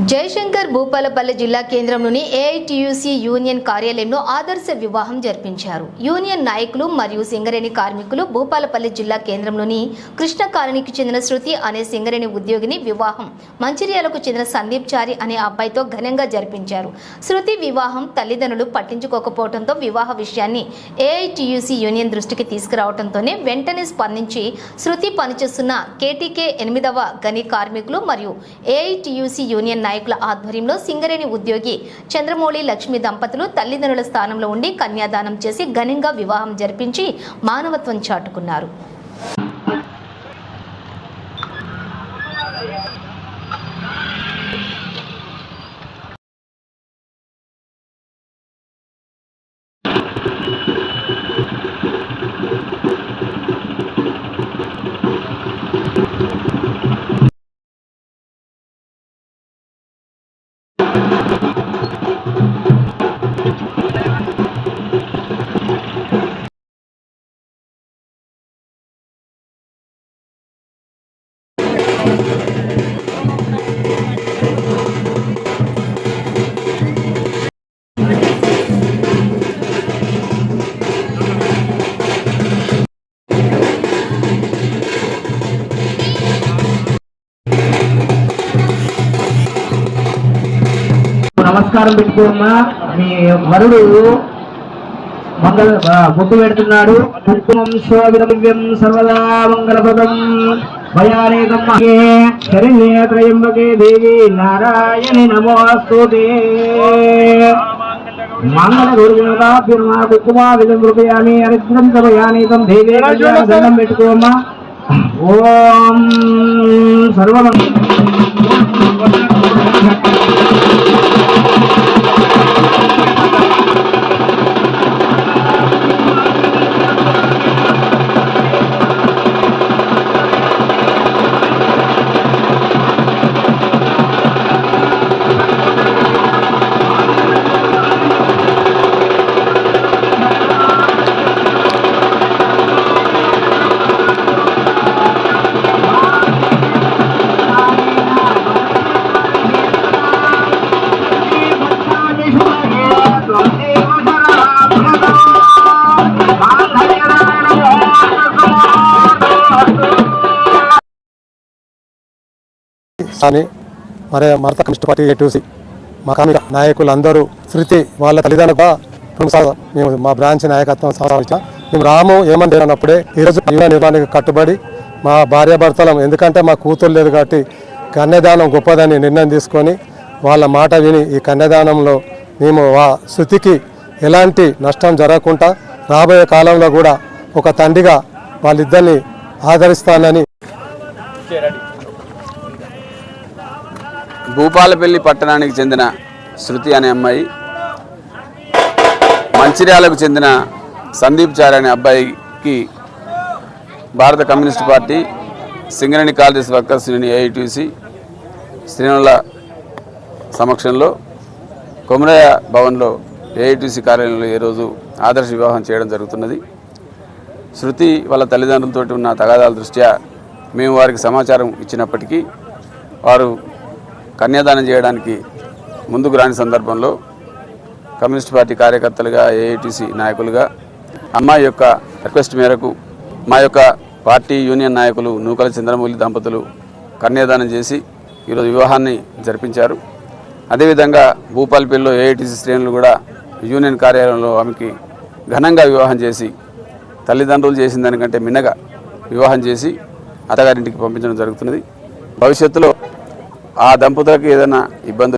జయశంకర్ భూపాలపల్లి జిల్లా కేంద్రంలోని AITUC union కార్యాలయంలో ఆదర్శ వివాహం జరిపించారు. యూనియన్ నాయకులు మరియు సింగరేణి కార్మికులు భూపాలపల్లి జిల్లా కేంద్రంలోని కృష్ణ కాలనీకి చెందిన శృతి అనే సింగరేణి ఉద్యోగిని వివాహం మంచిర్యాలకు చెందిన సందీప్ చారి అనే అబ్బాయితో ఘనంగా జరిపించారు. శృతి వివాహం తల్లిదండ్రులు పట్టించుకోకపోవడంతో వివాహ విషయాన్ని ఏఐటీయూసీ యూనియన్ దృష్టికి తీసుకురావడంతోనే వెంటనే స్పందించి శృతి పనిచేస్తున్న కేటీకే 8వ గని కార్మికులు మరియు ఏఐటీయూసీ యూనియన్ నాయకుల ఆధ్వర్యంలో సింగరేణి ఉద్యోగి చంద్రమౌళి లక్ష్మి దంపతులు తల్లిదండ్రుల స్థానంలో ఉండి కన్యాదానం చేసి ఘనంగా వివాహం జరిపించి మానవత్వం చాటుకున్నారు. నమస్కారం పెట్టుకోమ్మా. మీ వరుడు బొట్టు పెడుతున్నాడు. కుంకుమం సర్వదా మంగళపదం భయానేకం శరణ్యే త్రయంబకే దేవి నారాయణి నమోస్తుతే. మంగళ గురుజనతాభ్యర్మా కుంకుమా విధం కృపయామి అరిద్రం సమయానీతం దేవే దండం పెట్టుకోమ్మా. ఓం సర్వమంగళ మరి మరత కమ్యూనిస్ట్ పార్టీ ఏటీయూసీ మా కార్మిక నాయకులందరూ శృతి వాళ్ళ తల్లిదండ్రులుగా మేము మా బ్రాంచ్ నాయకత్వం సంస్థ మేము రాము ఏమని అన్నప్పుడే ఈరోజు నిర్మాణానికి కట్టుబడి మా భార్యాభర్తలం, ఎందుకంటే మా కూతురు లేదు కాబట్టి కన్యాదానం గొప్పదని నిర్ణయం తీసుకొని వాళ్ళ మాట విని ఈ కన్యాదానంలో మేము శృతికి ఎలాంటి నష్టం జరగకుండా రాబోయే కాలంలో కూడా ఒక తండ్రిగా వాళ్ళిద్దరిని ఆదరిస్తానని. భూపాలపల్లి పట్టణానికి చెందిన శృతి అనే అమ్మాయి మంచిర్యాలకు చెందిన సందీప్ చారి అనే అబ్బాయికి భారత communist party Singareni college workers union AITUC శ్రేణుల సమక్షంలో కొమరయ్య భవన్లో ఏఐటీయూసీ కార్యాలయంలో ఈరోజు ఆదర్శ వివాహం చేయడం జరుగుతున్నది. శృతి వాళ్ళ తల్లిదండ్రులతో ఉన్న తగాదాల దృష్ట్యా మేము వారికి సమాచారం ఇచ్చినప్పటికీ వారు కన్యాదానం చేయడానికి ముందుకు రాని సందర్భంలో కమ్యూనిస్ట్ పార్టీ కార్యకర్తలుగా ఏఐటీసీ నాయకులుగా అమ్మాయి యొక్క రిక్వెస్ట్ మేరకు మా యొక్క పార్టీ యూనియన్ నాయకులు నూకల చంద్రమౌళి దంపతులు కన్యాదానం చేసి ఈరోజు వివాహాన్ని జరిపించారు. అదేవిధంగా భూపాలపల్లిలో ఏఐటీసీ శ్రేణులు కూడా యూనియన్ కార్యాలయంలో ఆమెకి ఘనంగా వివాహం చేసి తల్లిదండ్రులు చేసిన దానికంటే మిన్నగా వివాహం చేసి అత్తగారింటికి పంపించడం జరుగుతున్నది. భవిష్యత్తులో ఆ దంపతులకు ఏదైనా ఇబ్బంది